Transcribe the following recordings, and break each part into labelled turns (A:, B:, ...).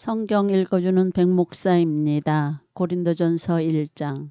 A: 성경 읽어주는 백목사입니다. 고린도전서 1장.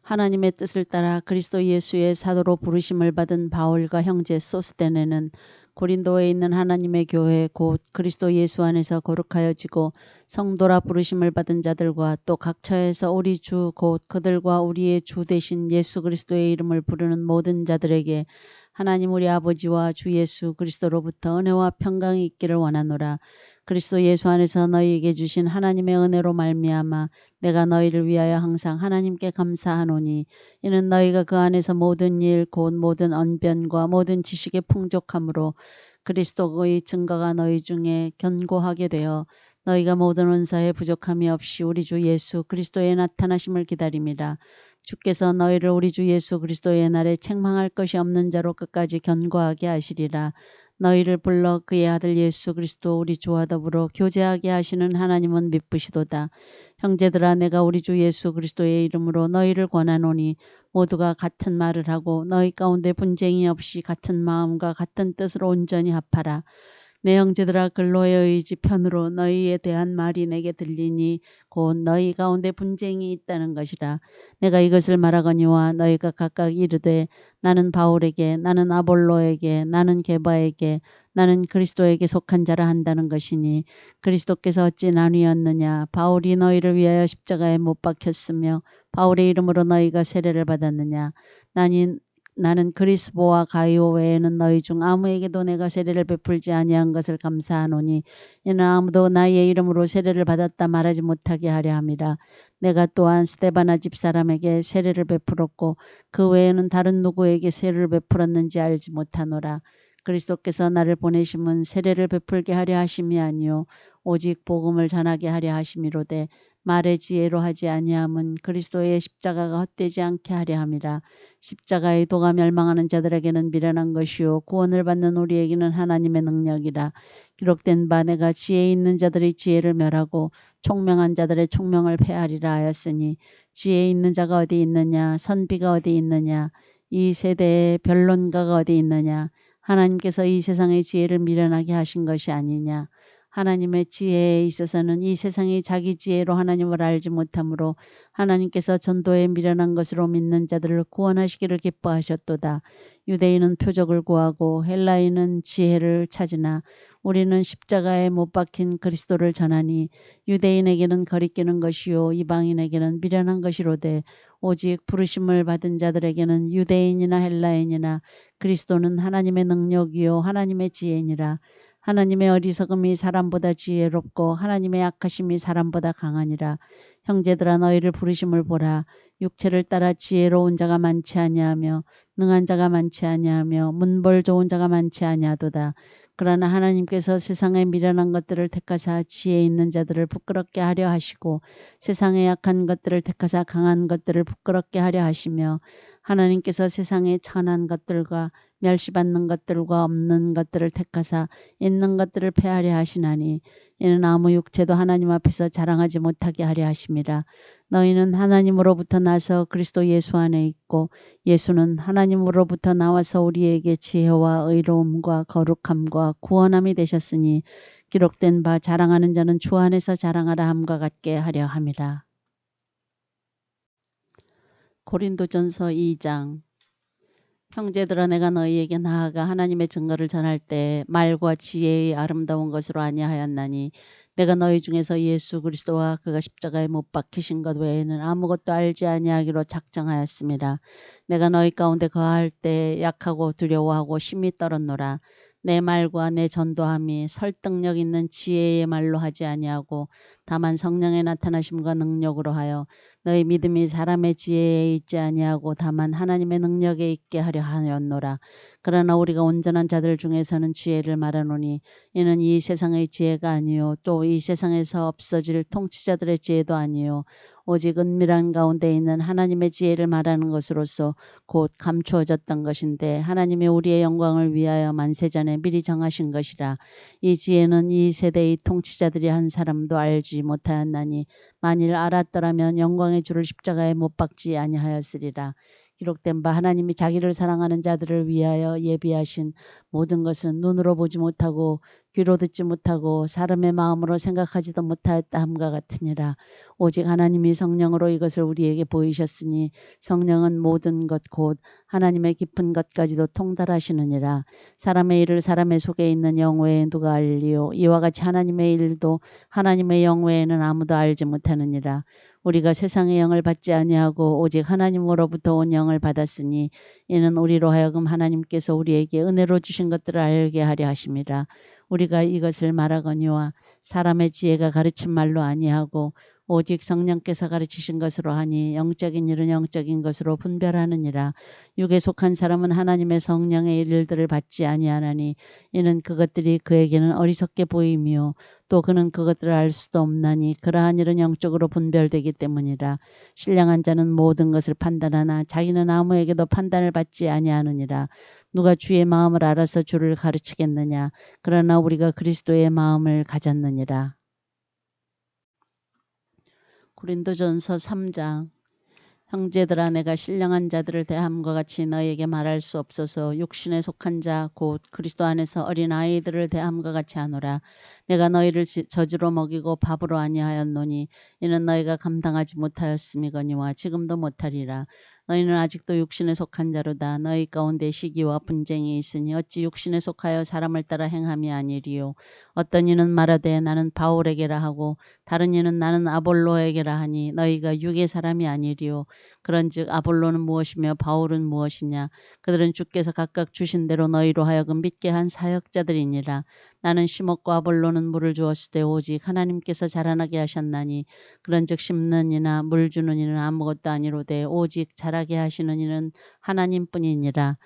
A: 하나님의 뜻을 따라 그리스도 예수의 사도로 부르심을 받은 바울과 형제 소스데네는 고린도에 있는 하나님의 교회 곧 그리스도 예수 안에서 거룩하여지고 성도라 부르심을 받은 자들과 또 각 처에서 우리 주 곧 그들과 우리의 주 되신 예수 그리스도의 이름을 부르는 모든 자들에게 하나님 우리 아버지와 주 예수 그리스도로부터 은혜와 평강이 있기를 원하노라. 그리스도 예수 안에서 너희에게 주신 하나님의 은혜로 말미암아 내가 너희를 위하여 항상 하나님께 감사하노니 이는 너희가 그 안에서 모든 일 곧 모든 언변과 모든 지식의 풍족함으로 그리스도의 증거가 너희 중에 견고하게 되어 너희가 모든 은사에 부족함이 없이 우리 주 예수 그리스도의 나타나심을 기다림이라. 주께서 너희를 우리 주 예수 그리스도의 날에 책망할 것이 없는 자로 끝까지 견고하게 하시리라. 너희를 불러 그의 아들 예수 그리스도 우리 주와 더불어 교제하게 하시는 하나님은 미쁘시도다. 형제들아 내가 우리 주 예수 그리스도의 이름으로 너희를 권하노니 모두가 같은 말을 하고 너희 가운데 분쟁이 없이 같은 마음과 같은 뜻으로 온전히 합하라. 내 형제들아 근로의 의지 편으로 너희에 대한 말이 내게 들리니 곧 너희 가운데 분쟁이 있다는 것이라. 내가 이것을 말하거니와 너희가 각각 이르되 나는 바울에게 나는 아볼로에게 나는 게바에게 나는 그리스도에게 속한 자라 한다는 것이니 그리스도께서 어찌 나뉘었느냐. 바울이 너희를 위하여 십자가에 못 박혔으며 바울의 이름으로 너희가 세례를 받았느냐. 나는 그리스보와 가이오 외에는 너희 중 아무에게도 내가 세례를 베풀지 아니한 것을 감사하노니 이는 아무도 나의 이름으로 세례를 받았다 말하지 못하게 하려 함이라. 내가 또한 스데바나 집사람에게 세례를 베풀었고 그 외에는 다른 누구에게 세례를 베풀었는지 알지 못하노라. 그리스도께서 나를 보내심은 세례를 베풀게 하려 하심이 아니요 오직 복음을 전하게 하려 하심이로되 말의 지혜로 하지 아니함은 그리스도의 십자가가 헛되지 않게 하려 함이라. 십자가의 도가 멸망하는 자들에게는 미련한 것이요 구원을 받는 우리에게는 하나님의 능력이라. 기록된 바 내가 지혜 있는 자들의 지혜를 멸하고 총명한 자들의 총명을 폐하리라 하였으니 지혜 있는 자가 어디 있느냐 선비가 어디 있느냐 이 세대에 변론가가 어디 있느냐. 하나님께서 이 세상의 지혜를 미련하게 하신 것이 아니냐. 하나님의 지혜에 있어서는 이 세상이 자기 지혜로 하나님을 알지 못하므로 하나님께서 전도에 미련한 것으로 믿는 자들을 구원하시기를 기뻐하셨도다. 유대인은 표적을 구하고 헬라인은 지혜를 찾으나 우리는 십자가에 못 박힌 그리스도를 전하니 유대인에게는 거리끼는 것이요 이방인에게는 미련한 것이로되 오직 부르심을 받은 자들에게는 유대인이나 헬라인이나 그리스도는 하나님의 능력이요 하나님의 지혜니라. 하나님의 어리석음이 사람보다 지혜롭고 하나님의 약하심이 사람보다 강하니라. 형제들아 너희를 부르심을 보라. 육체를 따라 지혜로운 자가 많지 아니하며 능한 자가 많지 아니하며 문벌 좋은 자가 많지 아니하도다. 그러나 하나님께서 세상의 미련한 것들을 택하사 지혜 있는 자들을 부끄럽게 하려 하시고 세상의 약한 것들을 택하사 강한 것들을 부끄럽게 하려 하시며 하나님께서 세상의 천한 것들과 멸시받는 것들과 없는 것들을 택하사 있는 것들을 폐하려 하시나니 이는 아무 육체도 하나님 앞에서 자랑하지 못하게 하려 하심이라. 너희는 하나님으로부터 나서 그리스도 예수 안에 있고 예수는 하나님으로부터 나와서 우리에게 지혜와 의로움과 거룩함과 구원함이 되셨으니 기록된 바 자랑하는 자는 주 안에서 자랑하라 함과 같게 하려 함이라. 고린도전서 2장. 형제들아 내가 너희에게 나아가 하나님의 증거를 전할 때 말과 지혜의 아름다운 것으로 아니하였나니 내가 너희 중에서 예수 그리스도와 그가 십자가에 못 박히신 것 외에는 아무것도 알지 아니하기로 작정하였습니다. 내가 너희 가운데 거할 때 약하고 두려워하고 심히 떨었노라. 내 말과 내 전도함이 설득력 있는 지혜의 말로 하지 아니하고 다만 성령의 나타나심과 능력으로 하여 너희 믿음이 사람의 지혜에 있지 아니하고 다만 하나님의 능력에 있게 하려 하였노라. 그러나 우리가 온전한 자들 중에서는 지혜를 말하노니 이는 이 세상의 지혜가 아니요 또 이 세상에서 없어질 통치자들의 지혜도 아니요 오직 은밀한 가운데 있는 하나님의 지혜를 말하는 것으로서 곧 감추어졌던 것인데 하나님이 우리의 영광을 위하여 만세전에 미리 정하신 것이라. 이 지혜는 이 세대의 통치자들이 한 사람도 알지 못하였나니 만일 알았더라면 영광의 주를 십자가에 못 박지 아니하였으리라. 기록된 바 하나님이 자기를 사랑하는 자들을 위하여 예비하신 모든 것은 눈으로 보지 못하고 귀로 듣지 못하고 사람의 마음으로 생각하지도 못하였다 함과 같으니라. 오직 하나님이 성령으로 이것을 우리에게 보이셨으니 성령은 모든 것 곧 하나님의 깊은 것까지도 통달하시느니라. 사람의 일을 사람의 속에 있는 영 외에 누가 알리요. 이와 같이 하나님의 일도 하나님의 영 외에는 아무도 알지 못하느니라. 우리가 세상의 영을 받지 아니하고 오직 하나님으로부터 온 영을 받았으니 이는 우리로 하여금 하나님께서 우리에게 은혜로 주신 것들을 알게 하려 하심이라. 우리가 이것을 말하거니와 사람의 지혜가 가르친 말로 아니하고 오직 성령께서 가르치신 것으로 하니 영적인 일은 영적인 것으로 분별하느니라. 육에 속한 사람은 하나님의 성령의 일들을 받지 아니하나니 이는 그것들이 그에게는 어리석게 보이며 또 그는 그것들을 알 수도 없나니 그러한 일은 영적으로 분별되기 때문이라. 신령한 자는 모든 것을 판단하나 자기는 아무에게도 판단을 받지 아니하느니라. 누가 주의 마음을 알아서 주를 가르치겠느냐. 그러나 우리가 그리스도의 마음을 가졌느니라. 고린도전서 3장. 형제들아 내가 신령한 자들을 대함과 같이 너희에게 말할 수 없어서 육신에 속한 자 곧 그리스도 안에서 어린 아이들을 대함과 같이 하노라. 내가 너희를 저주로 먹이고 밥으로 아니하였노니 이는 너희가 감당하지 못하였음이거니와 지금도 못하리라. 너희는 아직도 육신에 속한 자로다. 너희 가운데 시기와 분쟁이 있으니 어찌 육신에 속하여 사람을 따라 행함이 아니리요. 어떤 이는 말하되 나는 바울에게라 하고 다른 이는 나는 아볼로에게라 하니 너희가 육의 사람이 아니리요. 그런즉 아볼로는 무엇이며 바울은 무엇이냐. 그들은 주께서 각각 주신 대로 너희로 하여금 믿게 한 사역자들이니라. 나는 심었고 아볼로는 물을 주었으되 오직 하나님께서 자라나게 하셨나니 그런즉 심는 이나 물 주는 이는 아무것도 아니로되 오직 자라게 하시는 이는 하나님뿐이니라.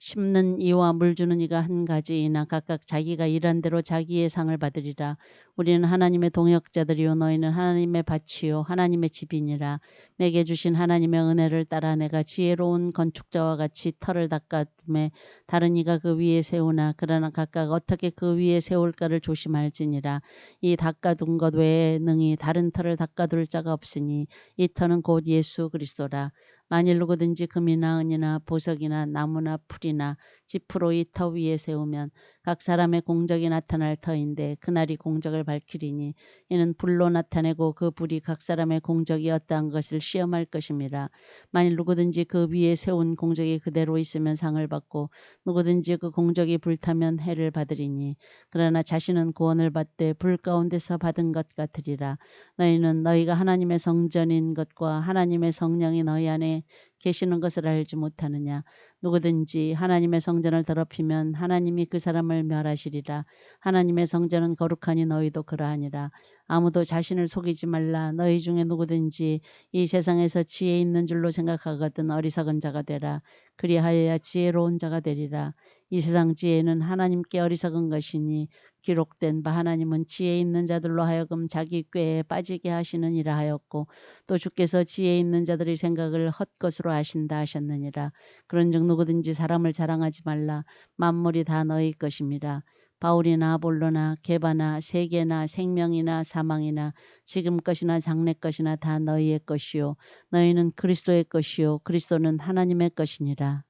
A: 심는 이와 물 주는 이가 한 가지이나 각각 자기가 일한 대로 자기의 상을 받으리라. 우리는 하나님의 동역자들이요 너희는 하나님의 밭이요 하나님의 집이니라. 내게 주신 하나님의 은혜를 따라 내가 지혜로운 건축자와 같이 터를 닦아둠에 다른 이가 그 위에 세우나 그러나 각각 어떻게 그 위에 세울까를 조심할지니라. 이 닦아둔 것 외에 능히 다른 터를 닦아둘 자가 없으니 이 터는 곧 예수 그리스도라. 만일 누구든지 금이나 은이나 보석이나 나무나 풀이나 지프로 이 터 위에 세우면 각 사람의 공적이 나타날 터인데 그날이 공적을 밝히리니 이는 불로 나타내고 그 불이 각 사람의 공적이 어떠한 것을 시험할 것임이라. 만일 누구든지 그 위에 세운 공적이 그대로 있으면 상을 받고 누구든지 그 공적이 불타면 해를 받으리니 그러나 자신은 구원을 받되 불 가운데서 받은 것 같으리라. 너희는 너희가 하나님의 성전인 것과 하나님의 성령이 너희 안에 계시는 것을 알지 못하느냐. 누구든지 하나님의 성전을 더럽히면 하나님이 그 사람을 멸하시리라. 하나님의 성전은 거룩하니 너희도 그러하니라. 아무도 자신을 속이지 말라. 너희 중에 누구든지 이 세상에서 지혜 있는 줄로 생각하거든 어리석은 자가 되라. 그리하여야 지혜로운 자가 되리라. 이 세상 지혜는 하나님께 어리석은 것이니 기록된 바 하나님은 지혜 있는 자들로 하여금 자기 꾀에 빠지게 하시느니라 하였고 또 주께서 지혜 있는 자들의 생각을 헛것으로 하신다 하셨느니라. 그런즉 누구든지 사람을 자랑하지 말라. 만물이 다 너희 것임이라. 바울이나 아볼로나 게바나 세계나 생명이나 사망이나 지금 것이나 장래 것이나 다 너희의 것이요 너희는 그리스도의 것이요 그리스도는 하나님의 것이니라.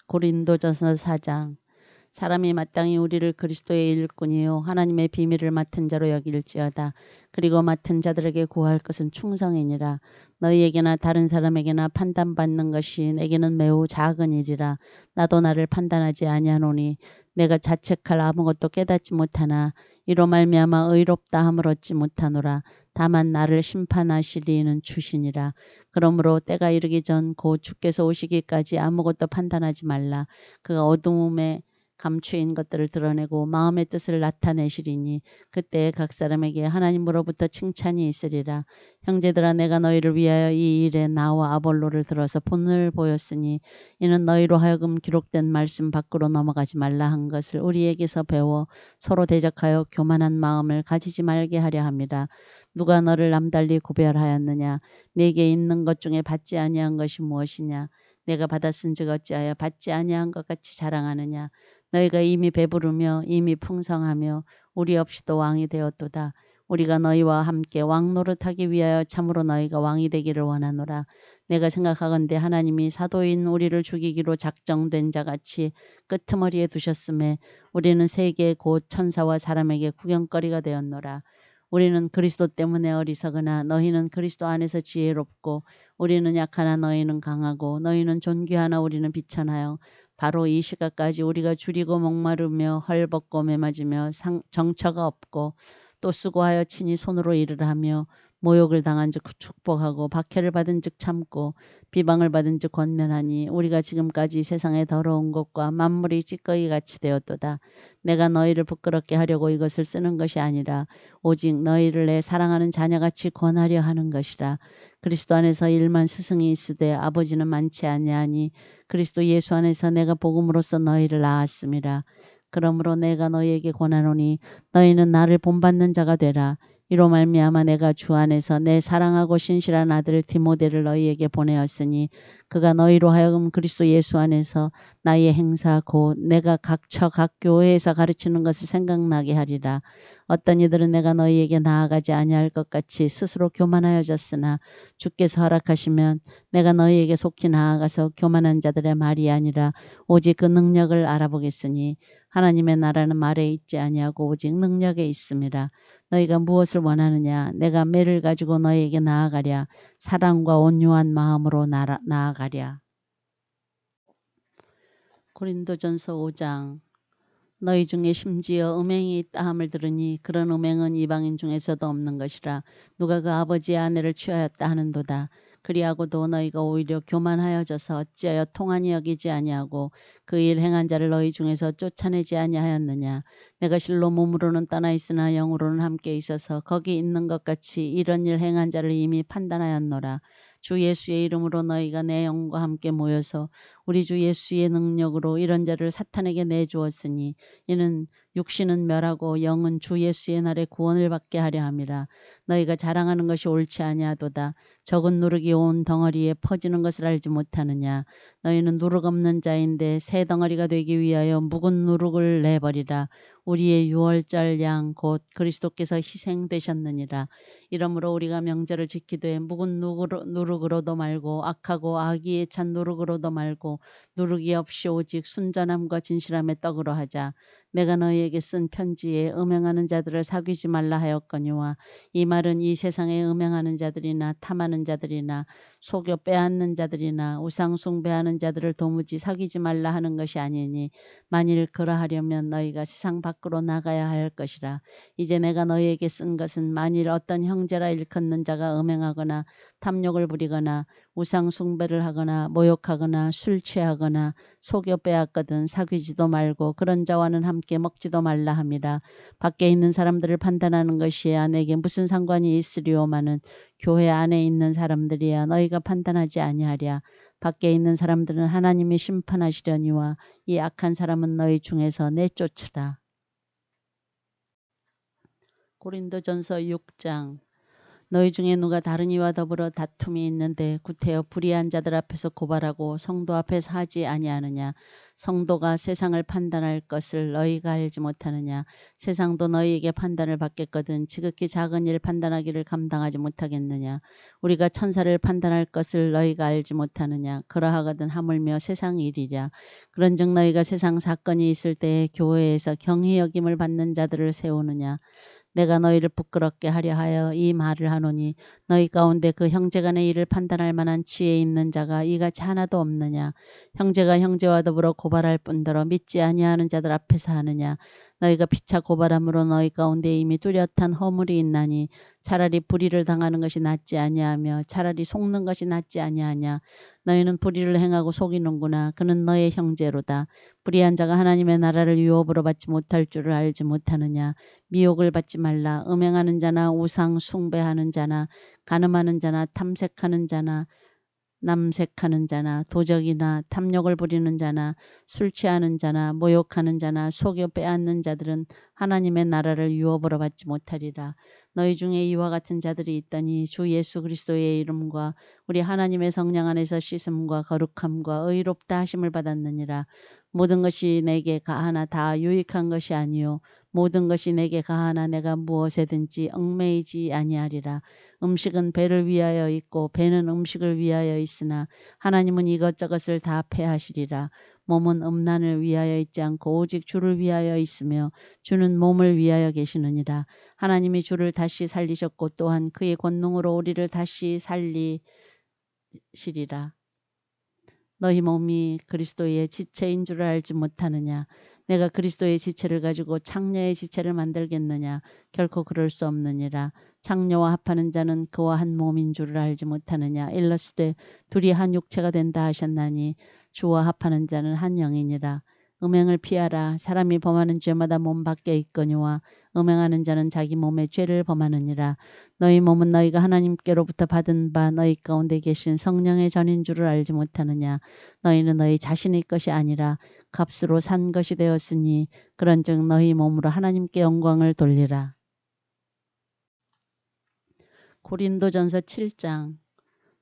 A: 고린도전서 4장. 사람이 마땅히 우리를 그리스도의 일꾼이요 하나님의 비밀을 맡은 자로 여길지어다. 그리고 맡은 자들에게 구할 것은 충성이니라. 너희에게나 다른 사람에게나 판단받는 것이 내게는 매우 작은 일이라. 나도 나를 판단하지 아니하노니 내가 자책할 아무것도 깨닫지 못하나 이로 말미암아 의롭다 함을 얻지 못하노라. 다만 나를 심판하실 이는 주시니라. 그러므로 때가 이르기 전 곧 주께서 오시기까지 아무것도 판단하지 말라. 그가 어두움에 감추인 것들을 드러내고 마음의 뜻을 나타내시리니 그때 각 사람에게 하나님으로부터 칭찬이 있으리라. 형제들아 내가 너희를 위하여 이 일에 나와 아볼로를 들어서 본을 보였으니 이는 너희로 하여금 기록된 말씀 밖으로 넘어가지 말라 한 것을 우리에게서 배워 서로 대적하여 교만한 마음을 가지지 말게 하려 함이라. 누가 너를 남달리 구별하였느냐. 네게 있는 것 중에 받지 아니한 것이 무엇이냐. 내가 받았은즉 어찌하여 받지 아니한 것 같이 자랑하느냐. 너희가 이미 배부르며 이미 풍성하며 우리 없이도 왕이 되었도다. 우리가 너희와 함께 왕 노릇하기 위하여 참으로 너희가 왕이 되기를 원하노라. 내가 생각하건대 하나님이 사도인 우리를 죽이기로 작정된 자같이 끄트머리에 두셨음에 우리는 세계 곧 천사와 사람에게 구경거리가 되었노라. 우리는 그리스도 때문에 어리석으나 너희는 그리스도 안에서 지혜롭고 우리는 약하나 너희는 강하고 너희는 존귀하나 우리는 비천하여 바로 이 시각까지 우리가 줄이고 목마르며 헐벗고 매맞으며 정처가 없고 또 수고하여 친히 손으로 일을 하며 모욕을 당한 즉 축복하고 박해를 받은 즉 참고 비방을 받은 즉 권면하니 우리가 지금까지 세상의 더러운 것과 만물이 찌꺼기 같이 되었도다. 내가 너희를 부끄럽게 하려고 이것을 쓰는 것이 아니라 오직 너희를 내 사랑하는 자녀같이 권하려 하는 것이라. 그리스도 안에서 일만 스승이 있으되 아버지는 많지 아니하니 그리스도 예수 안에서 내가 복음으로써 너희를 낳았음이라. 그러므로 내가 너희에게 권하노니 너희는 나를 본받는 자가 되라. 이로 말미암아 내가 주 안에서 내 사랑하고 신실한 아들 디모데를 너희에게 보내었으니 그가 너희로 하여금 그리스도 예수 안에서 나의 행사 곧 내가 각처 각 교회에서 가르치는 것을 생각나게 하리라. 어떤 이들은 내가 너희에게 나아가지 아니할 것 같이 스스로 교만하여졌으나 주께서 허락하시면 내가 너희에게 속히 나아가서 교만한 자들의 말이 아니라 오직 그 능력을 알아보겠으니 하나님의 나라는 말에 있지 아니하고 오직 능력에 있음이라. 너희가 무엇을 원하느냐? 내가 매를 가지고 너희에게 나아가랴. 사랑과 온유한 마음으로 나아가랴. 고린도전서 5장. 너희 중에 심지어 음행이 있다 함을 들으니 그런 음행은 이방인 중에서도 없는 것이라. 누가 그 아버지의 아내를 취하였다 하는도다. 그리하고도 너희가 오히려 교만하여져서 어찌하여 통한이 여기지 아니하고 그 일 행한 자를 너희 중에서 쫓아내지 아니하였느냐. 내가 실로 몸으로는 떠나 있으나 영으로는 함께 있어서 거기 있는 것 같이 이런 일 행한 자를 이미 판단하였노라. 주 예수의 이름으로 너희가 내 영과 함께 모여서 우리 주 예수의 능력으로 이런 자를 사탄에게 내주었으니 이는 육신은 멸하고 영은 주 예수의 날에 구원을 받게 하려 함이라. 너희가 자랑하는 것이 옳지 아니하도다. 적은 누룩이 온 덩어리에 퍼지는 것을 알지 못하느냐. 너희는 누룩 없는 자인데 새 덩어리가 되기 위하여 묵은 누룩을 내버리라. 우리의 유월절 양 곧 그리스도께서 희생되셨느니라. 이러므로 우리가 명절을 지키되 묵은 누룩으로도 말고 악하고 악의에 찬 누룩으로도 말고 누룩이 없이 오직 순전함과 진실함의 떡으로 하자. 내가 너희에게 쓴 편지에 음행하는 자들을 사귀지 말라 하였거니와 이 말은 이 세상에 음행하는 자들이나 탐하는 자들이나 속여 빼앗는 자들이나 우상 숭배하는 자들을 도무지 사귀지 말라 하는 것이 아니니 만일 그러하려면 너희가 세상 밖으로 나가야 할 것이라. 이제 내가 너희에게 쓴 것은 만일 어떤 형제라 일컫는 자가 음행하거나 탐욕을 부리거나 우상 숭배를 하거나 모욕하거나 술 취하거나 속여 빼앗거든 사귀지도 말고 그런 자와는 함께 먹지도 말라 함이라. 밖에 있는 사람들을 판단하는 것이야 내게 무슨 상관이 있으리오마는 교회 안에 있는 사람들이야 너희가 판단하지 아니하랴. 밖에 있는 사람들은 하나님이 심판하시려니와 이 악한 사람은 너희 중에서 내쫓으라. 고린도전서 6장. 너희 중에 누가 다른 이와 더불어 다툼이 있는데 구태여 불의한 자들 앞에서 고발하고 성도 앞에서 하지 아니하느냐. 성도가 세상을 판단할 것을 너희가 알지 못하느냐. 세상도 너희에게 판단을 받겠거든 지극히 작은 일 판단하기를 감당하지 못하겠느냐. 우리가 천사를 판단할 것을 너희가 알지 못하느냐. 그러하거든 하물며 세상 일이랴. 그런즉 너희가 세상 사건이 있을 때에 교회에서 경히 여김을 받는 자들을 세우느냐. 내가 너희를 부끄럽게 하려 하여 이 말을 하노니 너희 가운데 그 형제간의 일을 판단할 만한 지혜 있는 자가 이같이 하나도 없느냐. 형제가 형제와 더불어 고발할 뿐더러 믿지 아니하는 자들 앞에서 하느냐. 너희가 피차 고발함으로 너희 가운데 이미 뚜렷한 허물이 있나니 차라리 불의를 당하는 것이 낫지 아니하며 차라리 속는 것이 낫지 아니하냐. 너희는 불의를 행하고 속이는구나. 그는 너의 형제로다. 불의한 자가 하나님의 나라를 유업으로 받지 못할 줄을 알지 못하느냐. 미혹을 받지 말라. 음행하는 자나 우상 숭배하는 자나 간음하는 자나 탐색하는 자나 남색하는 자나 도적이나 탐욕을 부리는 자나 술 취하는 자나 모욕하는 자나 속여 빼앗는 자들은 하나님의 나라를 유업으로 받지 못하리라. 너희 중에 이와 같은 자들이 있더니 주 예수 그리스도의 이름과 우리 하나님의 성령 안에서 씻음과 거룩함과 의롭다 하심을 받았느니라. 모든 것이 내게 가하나 다 유익한 것이 아니요 모든 것이 내게 가하나 내가 무엇에든지 얽매이지 아니하리라. 음식은 배를 위하여 있고 배는 음식을 위하여 있으나 하나님은 이것저것을 다 패하시리라. 몸은 음란을 위하여 있지 않고 오직 주를 위하여 있으며 주는 몸을 위하여 계시느니라. 하나님이 주를 다시 살리셨고 또한 그의 권능으로 우리를 다시 살리시리라. 너희 몸이 그리스도의 지체인 줄을 알지 못하느냐? 내가 그리스도의 지체를 가지고 창녀의 지체를 만들겠느냐? 결코 그럴 수 없느니라. 창녀와 합하는 자는 그와 한 몸인 줄을 알지 못하느냐? 일러스되 둘이 한 육체가 된다 하셨나니 주와 합하는 자는 한 영이니라. 음행을 피하라. 사람이 범하는 죄마다 몸 밖에 있거니와 음행하는 자는 자기 몸의 죄를 범하느니라. 너희 몸은 너희가 하나님께로부터 받은 바 너희 가운데 계신 성령의 전인 줄을 알지 못하느냐. 너희는 너희 자신의 것이 아니라 값으로 산 것이 되었으니 그런즉 너희 몸으로 하나님께 영광을 돌리라. 고린도전서 7장.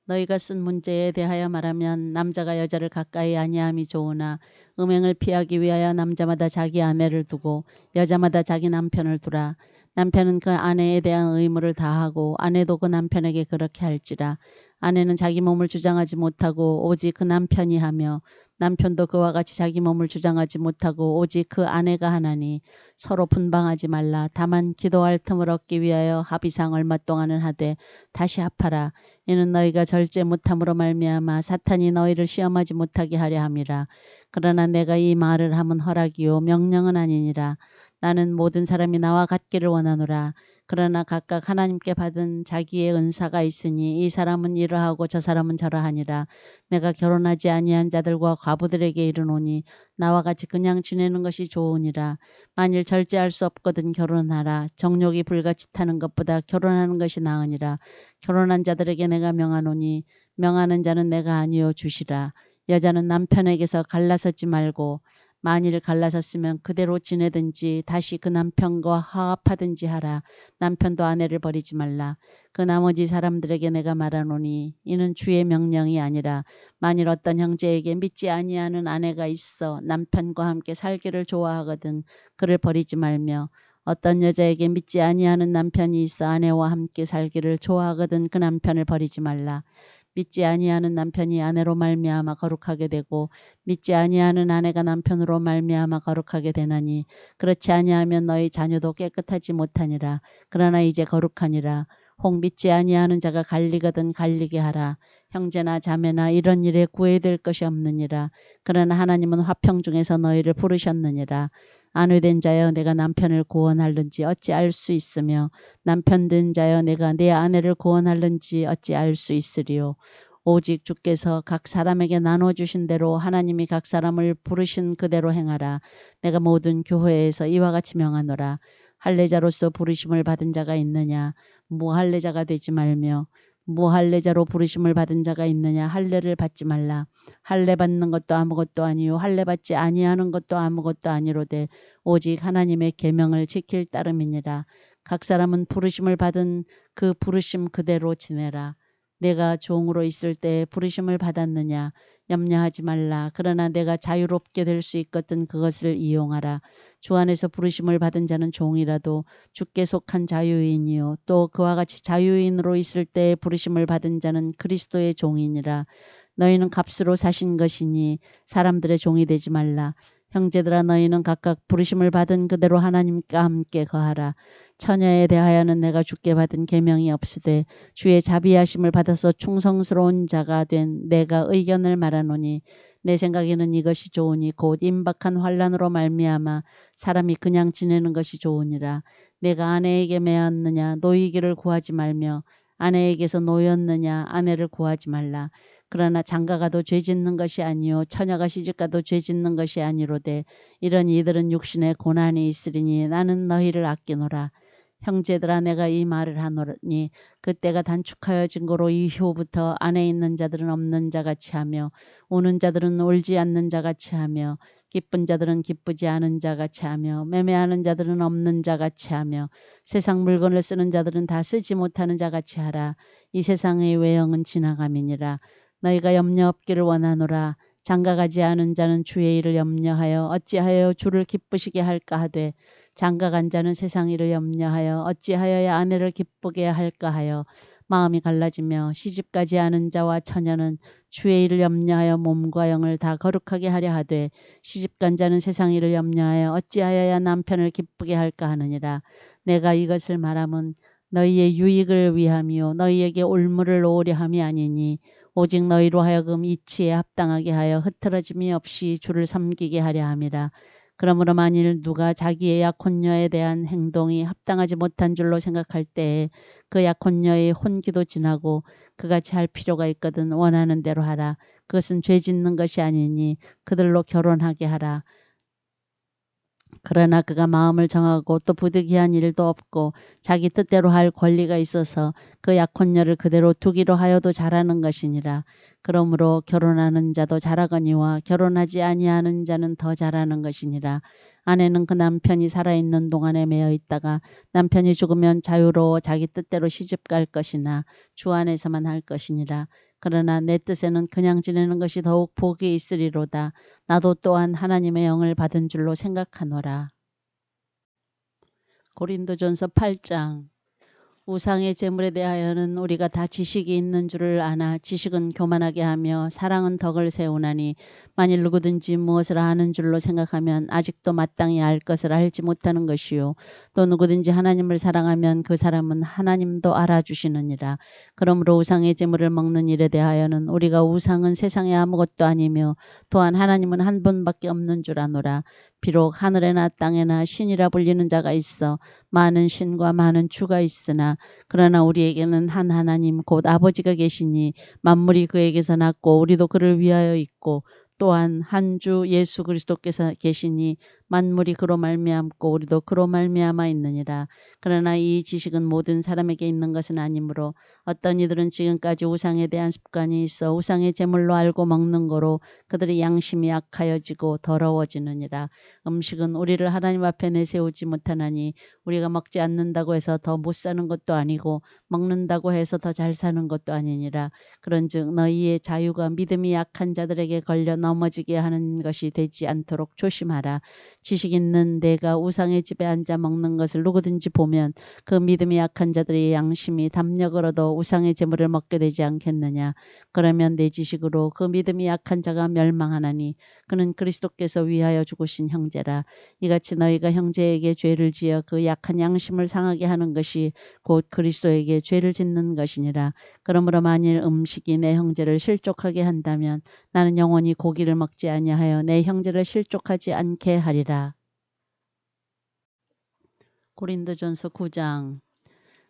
A: 너희가 쓴 문제에 대하여 말하면 남자가 여자를 가까이 아니함이 좋으나 음행을 피하기 위하여 남자마다 자기 아내를 두고 여자마다 자기 남편을 두라. 남편은 그 아내에 대한 의무를 다하고 아내도 그 남편에게 그렇게 할지라. 아내는 자기 몸을 주장하지 못하고 오직 그 남편이 하며 남편도 그와 같이 자기 몸을 주장하지 못하고 오직 그 아내가 하나니 서로 분방하지 말라. 다만 기도할 틈을 얻기 위하여 합의상 얼마 동안은 하되 다시 합하라. 이는 너희가 절제 못함으로 말미암아 사탄이 너희를 시험하지 못하게 하려 함이라. 그러나 내가 이 말을 함은 허락이요 명령은 아니니라. 나는 모든 사람이 나와 같기를 원하노라. 그러나 각각 하나님께 받은 자기의 은사가 있으니 이 사람은 이러하고 저 사람은 저러하니라. 내가 결혼하지 아니한 자들과 과부들에게 이르노니 나와 같이 그냥 지내는 것이 좋으니라. 만일 절제할 수 없거든 결혼하라. 정욕이 불같이 타는 것보다 결혼하는 것이 나으니라. 결혼한 자들에게 내가 명하노니 명하는 자는 내가 아니요 주시라. 여자는 남편에게서 갈라서지 말고 만일 갈라섰으면 그대로 지내든지 다시 그 남편과 화합하든지 하라. 남편도 아내를 버리지 말라. 그 나머지 사람들에게 내가 말하노니 이는 주의 명령이 아니라 만일 어떤 형제에게 믿지 아니하는 아내가 있어 남편과 함께 살기를 좋아하거든 그를 버리지 말며 어떤 여자에게 믿지 아니하는 남편이 있어 아내와 함께 살기를 좋아하거든 그 남편을 버리지 말라. 믿지 아니하는 남편이 아내로 말미암아 거룩하게 되고 믿지 아니하는 아내가 남편으로 말미암아 거룩하게 되나니 그렇지 아니하면 너희 자녀도 깨끗하지 못하니라. 그러나 이제 거룩하니라. 혹 믿지 아니하는 자가 갈리거든 갈리게 하라. 형제나 자매나 이런 일에 구애될 것이 없느니라. 그러나 하나님은 화평 중에서 너희를 부르셨느니라. 아내된 자여 내가 남편을 구원할는지 어찌 알 수 있으며 남편 된 자여 내가 내 아내를 구원할는지 어찌 알 수 있으리요. 오직 주께서 각 사람에게 나눠주신 대로 하나님이 각 사람을 부르신 그대로 행하라. 내가 모든 교회에서 이와 같이 명하노라. 할례자로서 부르심을 받은 자가 있느냐 무할례자가 되지 말며 무할례자로 부르심을 받은 자가 있느냐 할례를 받지 말라. 할례 받는 것도 아무것도 아니요 할례 받지 아니하는 것도 아무것도 아니로되 오직 하나님의 계명을 지킬 따름이니라. 각 사람은 부르심을 받은 그 부르심 그대로 지내라. 내가 종으로 있을 때 부르심을 받았느냐 염려하지 말라. 그러나 내가 자유롭게 될 수 있거든 그것을 이용하라. 주 안에서 부르심을 받은 자는 종이라도 주께 속한 자유인이요 또 그와 같이 자유인으로 있을 때 부르심을 받은 자는 그리스도의 종이니라. 너희는 값으로 사신 것이니 사람들의 종이 되지 말라. 형제들아 너희는 각각 부르심을 받은 그대로 하나님과 함께 거하라. 처녀에 대하여는 내가 주께 받은 계명이 없으되 주의 자비하심을 받아서 충성스러운 자가 된 내가 의견을 말하노니 내 생각에는 이것이 좋으니 곧 임박한 환난으로 말미암아 사람이 그냥 지내는 것이 좋으니라. 내가 아내에게 매었느냐 노이기를 구하지 말며 아내에게서 노였느냐 아내를 구하지 말라. 그러나 장가가도 죄짓는 것이 아니요 처녀가 시집가도 죄짓는 것이 아니로되 이런 이들은 육신에 고난이 있으리니 나는 너희를 아끼노라. 형제들아 내가 이 말을 하노니 그때가 단축하여 증거로 이후부터 안에 있는 자들은 없는 자같이 하며 우는 자들은 울지 않는 자같이 하며 기쁜 자들은 기쁘지 않은 자같이 하며 매매하는 자들은 없는 자같이 하며 세상 물건을 쓰는 자들은 다 쓰지 못하는 자같이 하라. 이 세상의 외형은 지나감이니라. 너희가 염려 없기를 원하노라. 장가가지 않은 자는 주의 일을 염려하여 어찌하여 주를 기쁘시게 할까 하되 장가간 자는 세상 일을 염려하여 어찌하여야 아내를 기쁘게 할까 하여 마음이 갈라지며 시집가지 않은 자와 처녀는 주의 일을 염려하여 몸과 영을 다 거룩하게 하려 하되 시집간 자는 세상 일을 염려하여 어찌하여야 남편을 기쁘게 할까 하느니라. 내가 이것을 말함은 너희의 유익을 위함이요 너희에게 올무를 놓으려 함이 아니니 오직 너희로 하여금 이치에 합당하게 하여 흐트러짐이 없이 주를 섬기게 하려 함이라. 그러므로 만일 누가 자기의 약혼녀에 대한 행동이 합당하지 못한 줄로 생각할 때에 그 약혼녀의 혼기도 지나고 그같이 할 필요가 있거든 원하는 대로 하라. 그것은 죄 짓는 것이 아니니 그들로 결혼하게 하라. 그러나 그가 마음을 정하고 또 부득이한 일도 없고 자기 뜻대로 할 권리가 있어서 그 약혼녀를 그대로 두기로 하여도 잘하는 것이니라. 그러므로 결혼하는 자도 잘하거니와 결혼하지 아니하는 자는 더 잘하는 것이니라. 아내는 그 남편이 살아있는 동안에 매여 있다가 남편이 죽으면 자유로워 자기 뜻대로 시집갈 것이나 주 안에서만 할 것이니라. 그러나 내 뜻에는 그냥 지내는 것이 더욱 복이 있으리로다. 나도 또한 하나님의 영을 받은 줄로 생각하노라. 고린도전서 8장. 우상의 제물에 대하여는 우리가 다 지식이 있는 줄을 아나 지식은 교만하게 하며 사랑은 덕을 세우나니 만일 누구든지 무엇을 아는 줄로 생각하면 아직도 마땅히 알 것을 알지 못하는 것이요 또 누구든지 하나님을 사랑하면 그 사람은 하나님도 알아주시느니라. 그러므로 우상의 제물을 먹는 일에 대하여는 우리가 우상은 세상에 아무것도 아니며 또한 하나님은 한 분밖에 없는 줄 아노라. 비록 하늘에나 땅에나 신이라 불리는 자가 있어 많은 신과 많은 주가 있으나 그러나 우리에게는 한 하나님 곧 아버지가 계시니 만물이 그에게서 났고 우리도 그를 위하여 있고 또한 한 주 예수 그리스도께서 계시니 만물이 그로 말미암고 우리도 그로 말미암아 있느니라. 그러나 이 지식은 모든 사람에게 있는 것은 아니므로 어떤 이들은 지금까지 우상에 대한 습관이 있어 우상의 제물로 알고 먹는 거로 그들의 양심이 악하여지고 더러워지느니라. 음식은 우리를 하나님 앞에 내세우지 못하나니 우리가 먹지 않는다고 해서 더 못 사는 것도 아니고 먹는다고 해서 더 잘 사는 것도 아니니라. 그런즉 너희의 자유가 믿음이 약한 자들에게 걸려 넘어지게 하는 것이 되지 않도록 조심하라. 지식 있는 내가 우상의 집에 앉아 먹는 것을 누구든지 보면 그 믿음이 약한 자들의 양심이 담력을 얻어 우상의 제물을 먹게 되지 않겠느냐. 그러면 내 지식으로 그 믿음이 약한 자가 멸망하나니 그는 그리스도께서 위하여 죽으신 형제라. 이같이 너희가 형제에게 죄를 지어 그 약한 양심을 상하게 하는 것이 곧 그리스도에게 죄를 짓는 것이니라. 그러므로 만일 음식이 내 형제를 실족하게 한다면 나는 영원히 고기를 먹지 아니하여 내 형제를 실족하지 않게 하리라. 고린도전서 9장.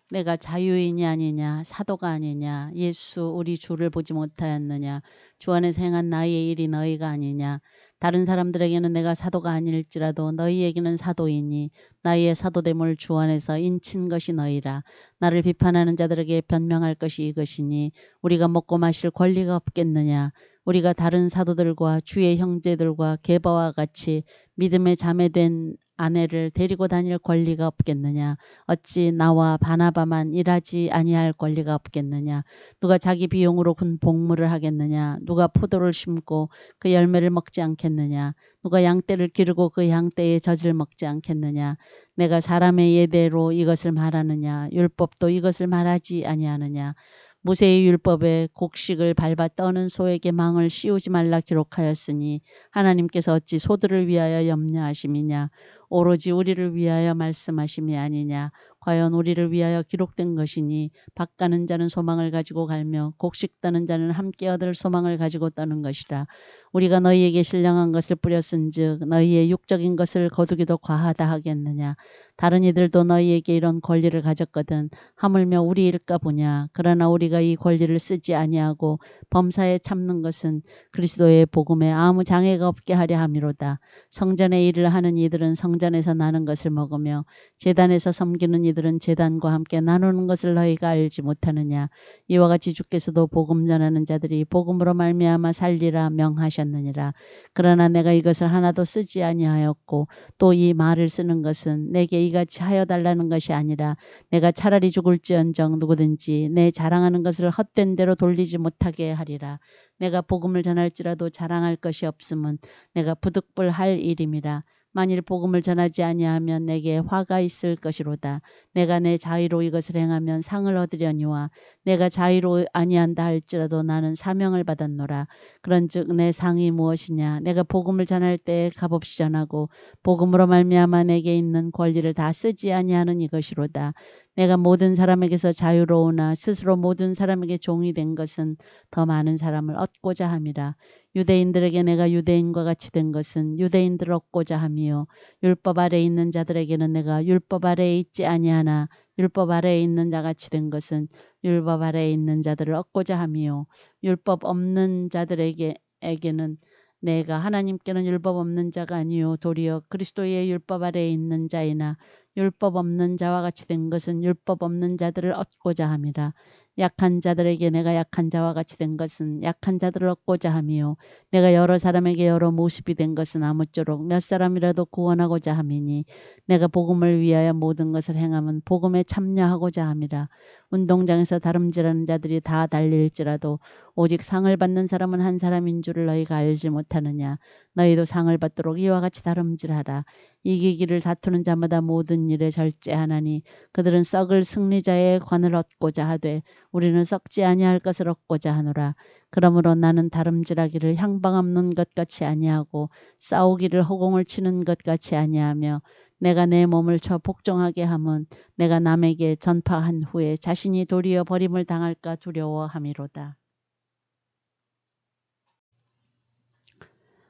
A: 내가 자유인이 아니냐 사도가 아니냐 예수 우리 주를 보지 못하였느냐 주 안에서 행한 나의 일이 너희가 아니냐. 다른 사람들에게는 내가 사도가 아닐지라도 너희에게는 사도이니 나의 사도됨을 주 안에서 인친 것이 너희라. 나를 비판하는 자들에게 변명할 것이 이것이니 우리가 먹고 마실 권리가 없겠느냐. 우리가 다른 사도들과 주의 형제들과 게바와 같이 믿음의 자매된 아내를 데리고 다닐 권리가 없겠느냐. 어찌 나와 바나바만 일하지 아니할 권리가 없겠느냐. 누가 자기 비용으로 군 복무를 하겠느냐. 누가 포도를 심고 그 열매를 먹지 않겠느냐. 누가 양떼를 기르고 그 양떼의 젖을 먹지 않겠느냐. 내가 사람의 예대로 이것을 말하느냐. 율법도 이것을 말하지 아니하느냐. 모세의 율법에 곡식을 밟아 떠는 소에게 망을 씌우지 말라 기록하였으니 하나님께서 어찌 소들을 위하여 염려하심이냐. 오로지 우리를 위하여 말씀하심이 아니냐. 과연 우리를 위하여 기록된 것이니 밭 가는 자는 소망을 가지고 갈며 곡식 떠는 자는 함께 얻을 소망을 가지고 떠는 것이라. 우리가 너희에게 신령한 것을 뿌렸은즉 너희의 육적인 것을 거두기도 과하다 하겠느냐. 다른 이들도 너희에게 이런 권리를 가졌거든 하물며 우리일까 보냐. 그러나 우리가 이 권리를 쓰지 아니하고 범사에 참는 것은 그리스도의 복음에 아무 장애가 없게 하려 함이로다. 성전의 일을 하는 이들은 성전 성전에서 나는 것을 먹으며 제단에서 섬기는 이들은 제단과 함께 나누는 것을 너희가 알지 못하느냐. 이와 같이 주께서도 복음 전하는 자들이 복음으로 말미암아 살리라 명하셨느니라. 그러나 내가 이것을 하나도 쓰지 아니하였고 또 이 말을 쓰는 것은 내게 이같이 하여 달라는 것이 아니라 내가 차라리 죽을지언정 누구든지 내 자랑하는 것을 헛된 대로 돌리지 못하게 하리라. 내가 복음을 전할지라도 자랑할 것이 없음은 내가 부득불할 일임이라. 만일 복음을 전하지 아니하면 내게 화가 있을 것이로다. 내가 내 자의로 이것을 행하면 상을 얻으려니와 내가 자의로 아니한다 할지라도 나는 사명을 받았노라. 그런즉 내 상이 무엇이냐. 내가 복음을 전할 때에 값없이 전하고 복음으로 말미암아 내게 있는 권리를 다 쓰지 아니하는 이것이로다. 내가 모든 사람에게서 자유로우나 스스로 모든 사람에게 종이 된 것은 더 많은 사람을 얻고자 함이라. 유대인들에게 내가 유대인과 같이 된 것은 유대인들을 얻고자 함이요 율법 아래에 있는 자들에게는 내가 율법 아래에 있지 아니하나 율법 아래에 있는 자같이 된 것은 율법 아래에 있는 자들을 얻고자 함이요 율법 없는 자들에게는 내가 하나님께는 율법 없는 자가 아니요 도리어 그리스도의 율법 아래에 있는 자이나 율법 없는 자와 같이 된 것은 율법 없는 자들을 얻고자 함이라. 약한 자들에게 내가 약한 자와 같이 된 것은 약한 자들을 얻고자 함이요 내가 여러 사람에게 여러 모습이 된 것은 아무쪼록 몇 사람이라도 구원하고자 함이니 내가 복음을 위하여 모든 것을 행함은 복음에 참여하고자 함이라. 운동장에서 다름질하는 자들이 다 달릴지라도 오직 상을 받는 사람은 한 사람인 줄을 너희가 알지 못하느냐. 너희도 상을 받도록 이와 같이 다름질하라. 이기기를 다투는 자마다 모든 일에 절제하나니 그들은 썩을 승리자의 관을 얻고자 하되 우리는 썩지 아니할 것을 얻고자 하노라. 그러므로 나는 다름질하기를 향방 없는 것 같이 아니하고 싸우기를 허공을 치는 것 같이 아니하며 내가 내 몸을 쳐 복종하게 함은 내가 남에게 전파한 후에 자신이 도리어 버림을 당할까 두려워함이로다.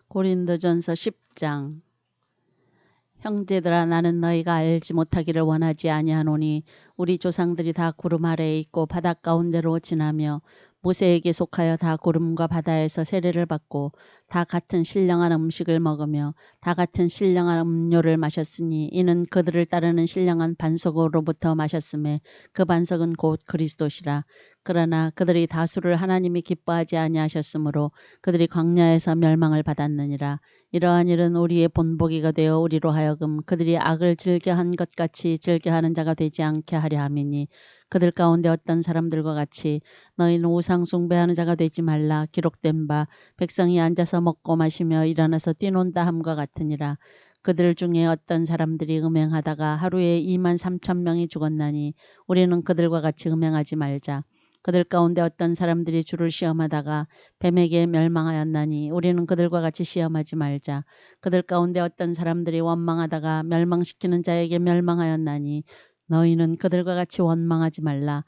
A: 고린도전서 10장. 형제들아 나는 너희가 알지 못하기를 원하지 아니하노니 우리 조상들이 다 구름 아래에 있고 바다 가운데로 지나며 모세에게 속하여 다 구름과 바다에서 세례를 받고 다 같은 신령한 음식을 먹으며 다 같은 신령한 음료를 마셨으니 이는 그들을 따르는 신령한 반석으로부터 마셨음에 그 반석은 곧 그리스도시라. 그러나 그들이 다수를 하나님이 기뻐하지 아니하셨으므로 그들이 광야에서 멸망을 받았느니라. 이러한 일은 우리의 본보기가 되어 우리로 하여금 그들이 악을 즐겨한 것 같이 즐겨하는 자가 되지 않게 하려 함이니 그들 가운데 어떤 사람들과 같이 너희는 우상 숭배하는 자가 되지 말라 기록된 바 백성이 앉아서 먹고 마시며 일어나서 뛰논다 함과 같으니라. 그들 중에 어떤 사람들이 음행하다가 하루에 23,000명이 죽었나니 우리는 그들과 같이 음행하지 말자. 그들 가운데 어떤 사람들이 주를 시험하다가 뱀에게 멸망하였나니 우리는 그들과 같이 시험하지 말자. 그들 가운데 어떤 사람들이 원망하다가 멸망시키는 자에게 멸망하였나니 너희는 그들과 같이 원망하지 말라.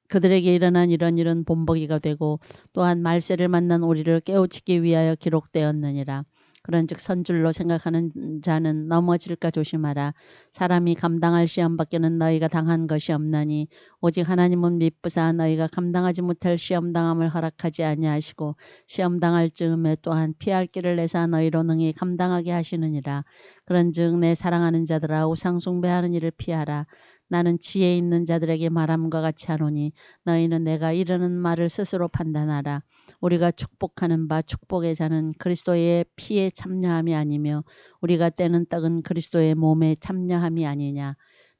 A: 그들에게 일어난 이런 일은 본보기가 되고 또한 말세를 만난 우리를 깨우치기 위하여 기록되었느니라. 그런즉 선줄로 생각하는 자는 넘어질까 조심하라. 사람이 감당할 시험밖에는 너희가 당한 것이 없나니 오직 하나님은 미쁘사 너희가 감당하지 못할 시험당함을 허락하지 아니하시고 시험당할 즈음에 또한 피할 길을 내사 너희로 능히 감당하게 하시느니라. 그런즉 내 사랑하는 자들아 우상 숭배하는 일을 피하라. 나는 지혜 있는 자들에게 말함과 같이 하노니 너희는 내가 이르는 말을 스스로 판단하라. 우리가 축복하는 바 축복의 자는 그리스도의 피에 참여함이 아니며 우리가 떼는 떡은 그리스도의 몸에 참여함이 아니냐.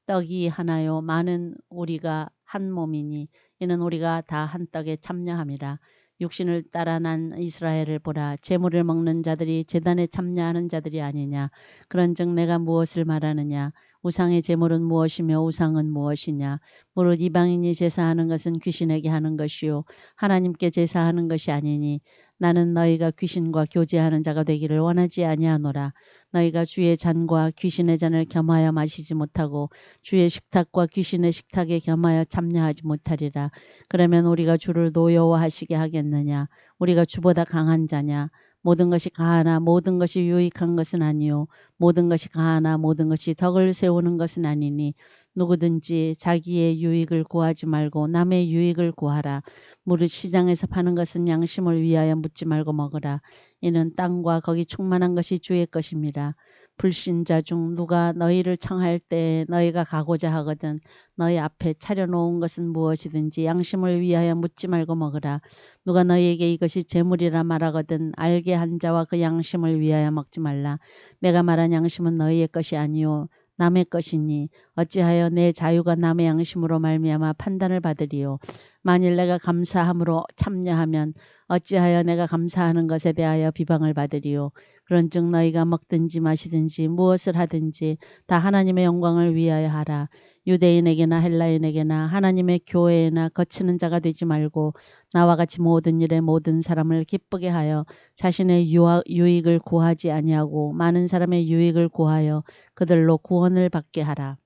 A: 떡이 하나요 많은 우리가 한 몸이니 이는 우리가 다 한 떡에 참여함이라. 육신을 따라 난 이스라엘을 보라. 제물을 먹는 자들이 제단에 참여하는 자들이 아니냐. 그런즉 내가 무엇을 말하느냐. 우상의 제물은 무엇이며 우상은 무엇이냐. 무릇 이방인이 제사하는 것은 귀신에게 하는 것이요 하나님께 제사하는 것이 아니니 나는 너희가 귀신과 교제하는 자가 되기를 원하지 아니하노라. 너희가 주의 잔과 귀신의 잔을 겸하여 마시지 못하고 주의 식탁과 귀신의 식탁에 겸하여 참여하지 못하리라. 그러면 우리가 주를 노여워하시게 하겠느냐. 우리가 주보다 강한 자냐. 모든 것이 가하나 모든 것이 유익한 것은 아니요 모든 것이 가하나 모든 것이 덕을 세우는 것은 아니니 누구든지 자기의 유익을 구하지 말고 남의 유익을 구하라. 무릇 시장에서 파는 것은 양심을 위하여 묻지 말고 먹으라. 이는 땅과 거기 충만한 것이 주의 것입니다. 불신자 중 누가 너희를 청할 때 너희가 가고자 하거든 너희 앞에 차려놓은 것은 무엇이든지 양심을 위하여 묻지 말고 먹으라. 누가 너희에게 이것이 재물이라 말하거든 알게 한 자와 그 양심을 위하여 먹지 말라. 내가 말한 양심은 너희의 것이 아니요 남의 것이니 어찌하여 내 자유가 남의 양심으로 말미암아 판단을 받으리요. 만일 내가 감사함으로 참여하면 어찌하여 내가 감사하는 것에 대하여 비방을 받으리요. 그런즉 너희가 먹든지 마시든지 무엇을 하든지 다 하나님의 영광을 위하여 하라. 유대인에게나 헬라인에게나 하나님의 교회에나 거치는 자가 되지 말고 나와 같이 모든 일에 모든 사람을 기쁘게 하여 자신의 유익을 구하지 아니하고 많은 사람의 유익을 구하여 그들로 구원을 받게 하라.